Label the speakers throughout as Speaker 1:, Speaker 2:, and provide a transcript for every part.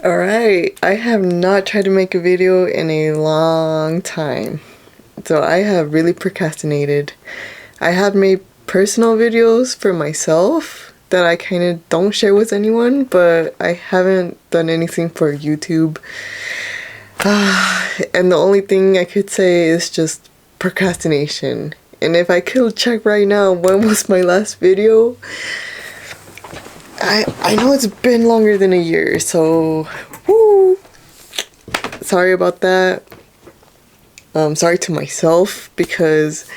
Speaker 1: Alright, I have not tried to make a video in a long time. So I have really procrastinated. I have made personal videos for myself that I kind of don't share with anyone, but I haven't done anything for YouTube. And the only thing I could say is just procrastination. And if I could check right now when was my last video, I know it's been longer than a year, so woo. Sorry about that. Sorry to myself because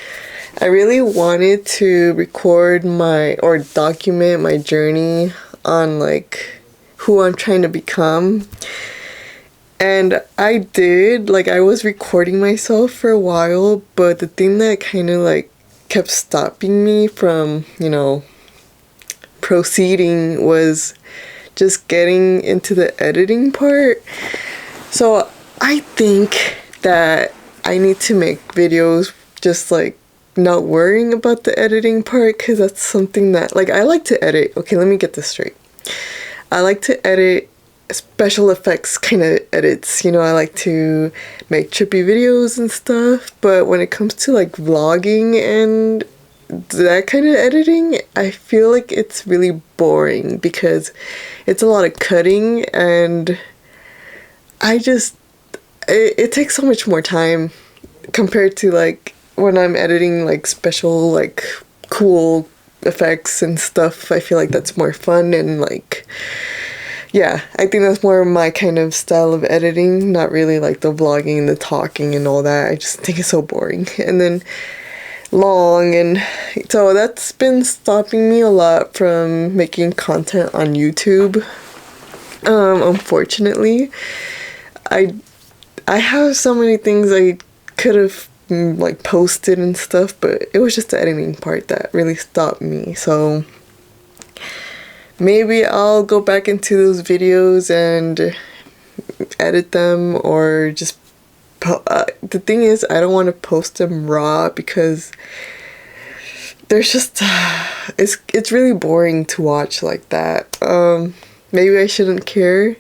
Speaker 1: I really wanted to record or document my journey on like who I'm trying to become. And I did, like I was recording myself for a while, but the thing that kind of like kept stopping me from, proceeding was just getting into the editing part. So I think that I need to make videos just like not worrying about the editing part, because that's something that like I like to edit. Okay, let me get this straight. I like to edit special effects kind of edits. I like to make trippy videos and stuff, but when it comes to like vlogging and that kind of editing, I feel like it's really boring because it's a lot of cutting, and it takes so much more time compared to like when I'm editing like special like cool effects and stuff. I feel like that's more fun, and like yeah, I think that's more my kind of style of editing, not really like the vlogging, the talking and all that. I just think it's so boring. And then long, and so that's been stopping me a lot from making content on YouTube. Unfortunately, I have so many things I could have like posted and stuff, but it was just the editing part that really stopped me. So maybe I'll go back into those videos and edit them, or just the thing is, I don't want to post them raw because there's just it's really boring to watch like that. Maybe I shouldn't care.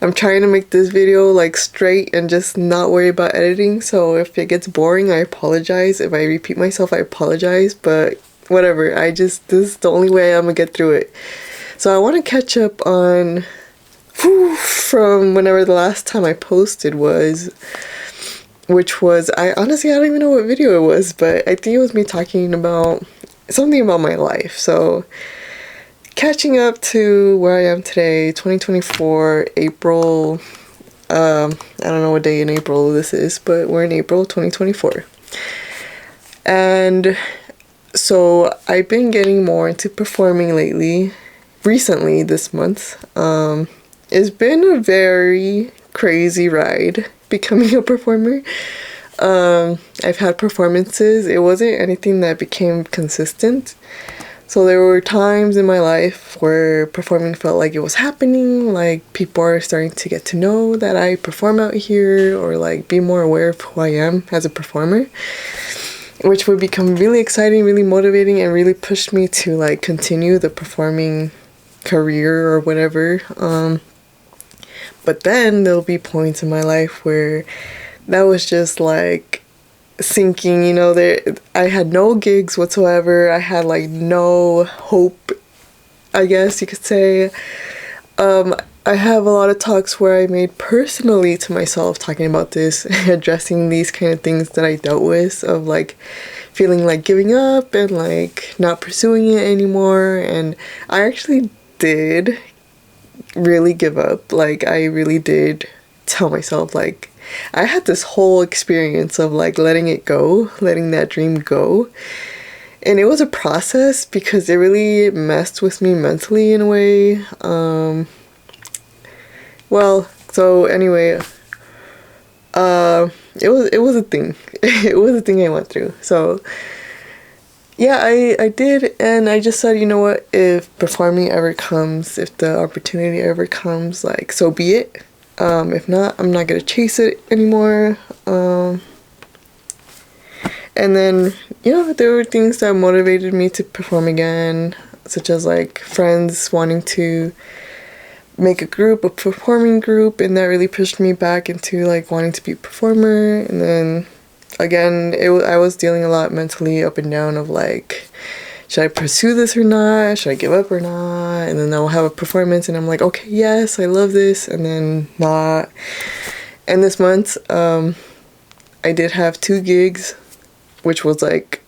Speaker 1: I'm trying to make this video like straight and just not worry about editing, so if it gets boring, I apologize. If I repeat myself, I apologize, but whatever. This is the only way I'm gonna get through it. So I want to catch up on from whenever the last time I posted was, which was, I don't even know what video it was, but I think it was me talking about something about my life. So catching up to where I am today, 2024, April, I don't know what day in April this is, but we're in April 2024. And so I've been getting more into performing recently this month. It's been a very crazy ride becoming a performer. I've had performances. It wasn't anything that became consistent. So there were times in my life where performing felt like it was happening, like people are starting to get to know that I perform out here, or like be more aware of who I am as a performer, which would become really exciting, really motivating, and really push me to like continue the performing career or whatever. But then there'll be points in my life where that was just like sinking, I had no gigs whatsoever. I had like no hope, I guess you could say. I have a lot of talks where I made personally to myself, talking about this, addressing these kind of things that I dealt with, of like feeling like giving up and like not pursuing it anymore. And I actually did really give up. Like I really did tell myself, like, I had this whole experience of like letting it go, letting that dream go. And it was a process because it really messed with me mentally in a way. So anyway, it was a thing. It was a thing I went through. So yeah, I did, and I just said, you know what, if performing ever comes, if the opportunity ever comes, like, so be it. If not, I'm not gonna chase it anymore. And then, there were things that motivated me to perform again, such as like friends wanting to make a performing group, and that really pushed me back into like wanting to be a performer. And then again, I was dealing a lot mentally up and down of like, should I pursue this or not? Should I give up or not? And then I'll have a performance and I'm like, okay, yes, I love this, and then not. And this month, I did have 2 gigs, which was like,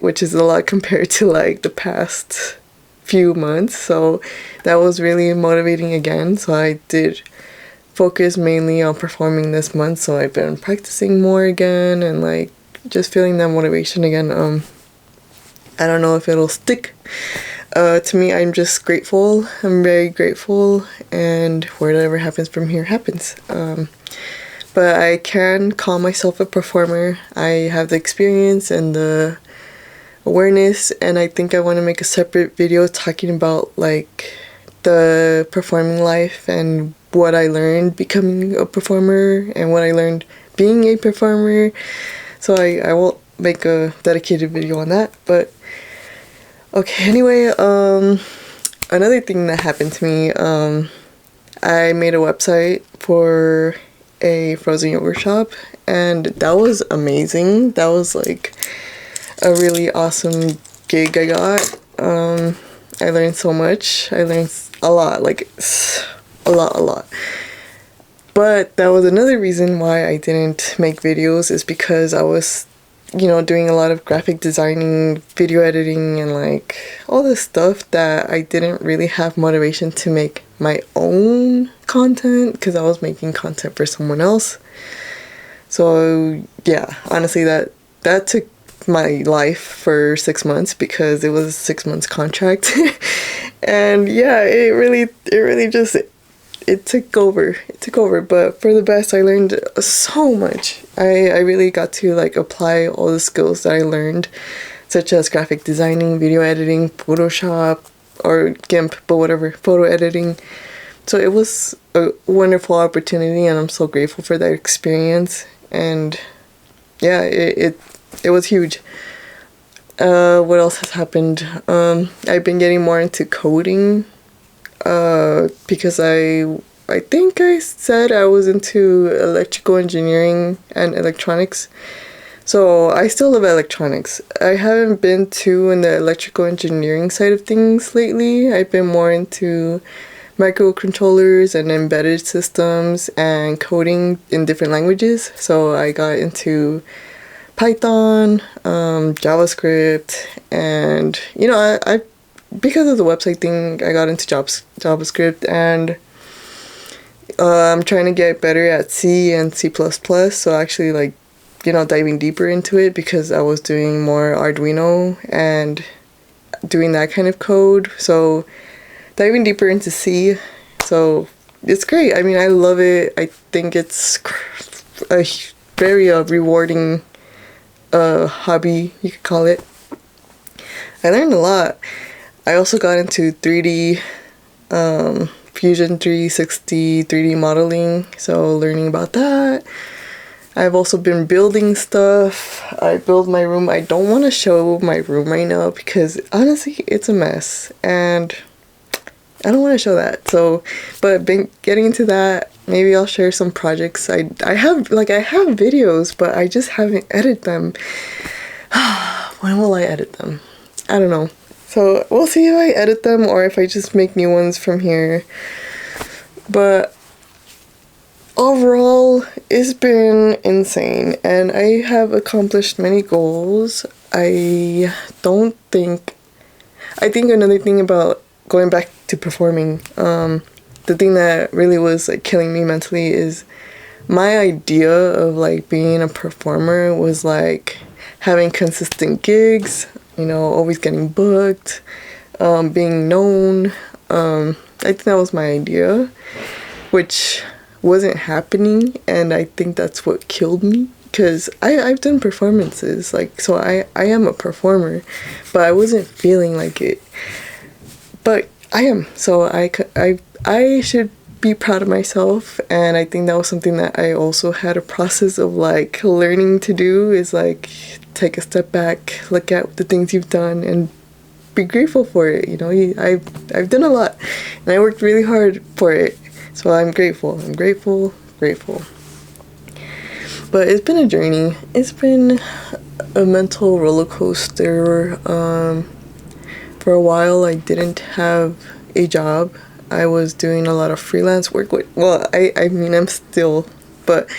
Speaker 1: which is a lot compared to like the past few months. So that was really motivating again. So I did focus mainly on performing this month. So I've been practicing more again and like just feeling that motivation again. I don't know if it'll stick. To me, I'm just grateful. I'm very grateful, and whatever happens from here happens. But I can call myself a performer. I have the experience and the awareness, and I think I want to make a separate video talking about like the performing life and what I learned becoming a performer and what I learned being a performer. So I won't make a dedicated video on that. But okay, anyway, another thing that happened to me, I made a website for a frozen yogurt shop, and that was amazing. That was like a really awesome gig I got. I learned so much. I learned a lot, like a lot. But that was another reason why I didn't make videos, is because I was, doing a lot of graphic designing, video editing, and like all this stuff that I didn't really have motivation to make my own content, because I was making content for someone else. So yeah, honestly, that took my life for 6 months, because it was a 6 months contract. And yeah, it really just it took over. But for the best, I learned so much. I really got to like apply all the skills that I learned, such as graphic designing, video editing, Photoshop, or GIMP, but whatever, photo editing. So it was a wonderful opportunity, and I'm so grateful for that experience. And yeah, it was huge. What else has happened? I've been getting more into coding, because I think I said I was into electrical engineering and electronics. So I still love electronics. I haven't been too in the electrical engineering side of things lately. I've been more into microcontrollers and embedded systems and coding in different languages. So I got into Python, JavaScript, and I because of the website thing, I got into JavaScript, and I'm trying to get better at C and C++. So actually, like, diving deeper into it, because I was doing more Arduino and doing that kind of code. So diving deeper into C. So it's great. I mean, I love it. I think it's a very rewarding hobby, you could call it. I learned a lot. I also got into 3D, Fusion 360, 3D modeling, so learning about that. I've also been building stuff. I build my room. I don't want to show my room right now, because honestly, it's a mess, and I don't want to show that. So, but been getting into that. Maybe I'll share some projects. I have videos, but I just haven't edited them. When will I edit them? I don't know. So we'll see if I edit them or if I just make new ones from here. But overall, it's been insane, and I have accomplished many goals. I think another thing about going back to performing, the thing that really was like killing me mentally is my idea of like being a performer was like having consistent gigs, always getting booked, being known. I think that was my idea, which wasn't happening, and I think that's what killed me, because I've done performances, like, so I am a performer, but I wasn't feeling like it. But I am, so I should be proud of myself, and I think that was something that I also had a process of like learning to do, is like take a step back, look at the things you've done, and be grateful for it. You know, I've done a lot, and I worked really hard for it. So I'm grateful. I'm grateful, grateful. But it's been a journey. It's been a mental roller coaster. For a while, I didn't have a job. I was doing a lot of freelance work. Well, I mean, I'm still, but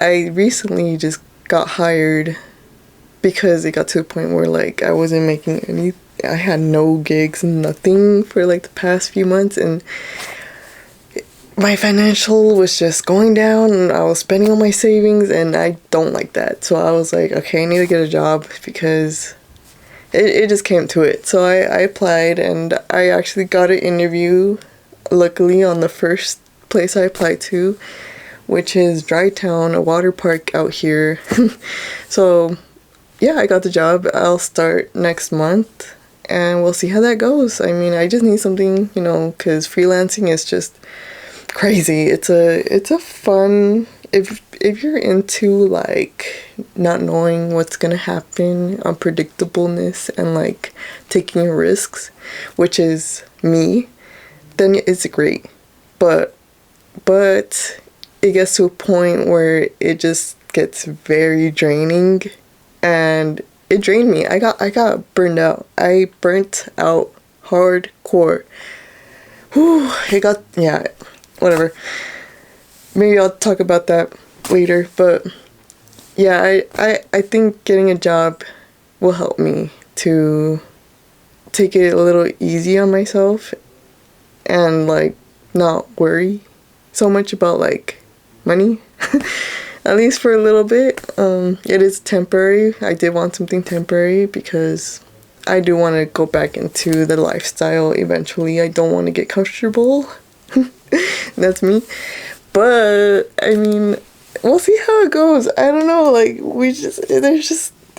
Speaker 1: I recently just got hired because it got to a point where like I wasn't making any. I had no gigs, nothing for like the past few months, and my financial was just going down, and I was spending all my savings, and I don't like that. So I was like, okay, I need to get a job because it just came to it. So I applied, and I actually got an interview, luckily, on the first place I applied to, which is Dry Town, a water park out here. So yeah, I got the job. I'll start next month, and we'll see how that goes. I mean, I just need something, you know, because freelancing is just crazy. It's a fun, if you're into like not knowing what's gonna happen, unpredictableness, and like taking risks, which is me, then it's great. But it gets to a point where it just gets very draining, and it drained me. I got burned out. I burnt out hardcore. Whew, it got, yeah, whatever. Maybe I'll talk about that later, but yeah, I think getting a job will help me to take it a little easy on myself and like not worry so much about like money. At least for a little bit. It is temporary. I did want something temporary because I do want to go back into the lifestyle eventually. I don't want to get comfortable. That's me. But I mean, we'll see how it goes. I don't know, like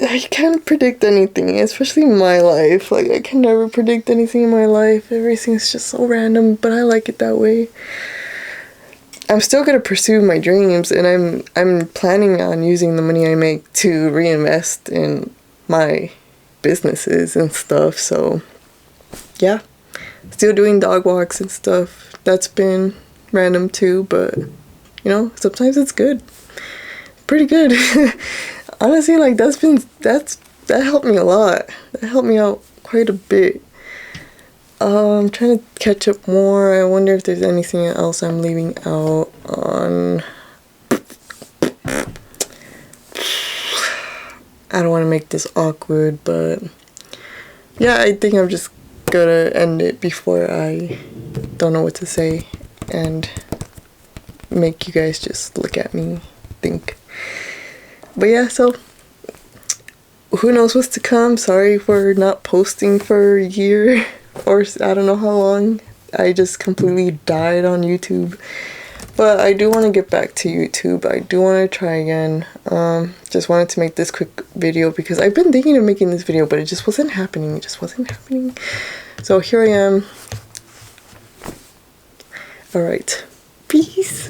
Speaker 1: I can't predict anything, especially in my life. Like I can never predict anything in my life. Everything's just so random, but I like it that way. I'm still gonna pursue my dreams, and I'm planning on using the money I make to reinvest in my businesses and stuff. So yeah, still doing dog walks and stuff. That's been random too, but you know, sometimes it's good, pretty good. Honestly, like that helped me a lot. That helped me out quite a bit. I'm trying to catch up more. I wonder if there's anything else I'm leaving out on. I don't want to make this awkward, but yeah, I think I'm just gonna end it before I don't know what to say and make you guys just look at me, think. But yeah, so who knows what's to come. Sorry for not posting for a year. Or I don't know how long. I just completely died on YouTube. But I do want to get back to YouTube. I do want to try again. Just wanted to make this quick video because I've been thinking of making this video, but it just wasn't happening. It just wasn't happening. So here I am. Alright. Peace.